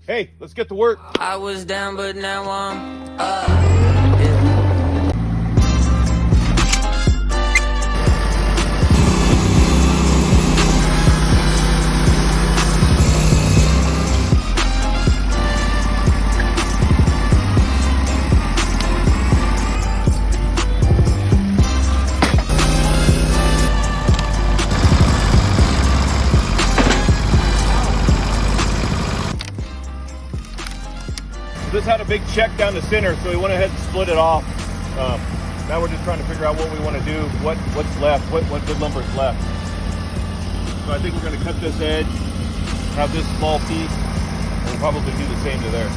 Hey, let's get to work. I was down, but now I'm up. Yeah. This had a big check down the center, so we went ahead and split it off. Now we're just trying to figure out what we want to do, what's left, what good lumber is left. So I think we're going to cut this edge, have this small piece, and we'll probably do the same to there.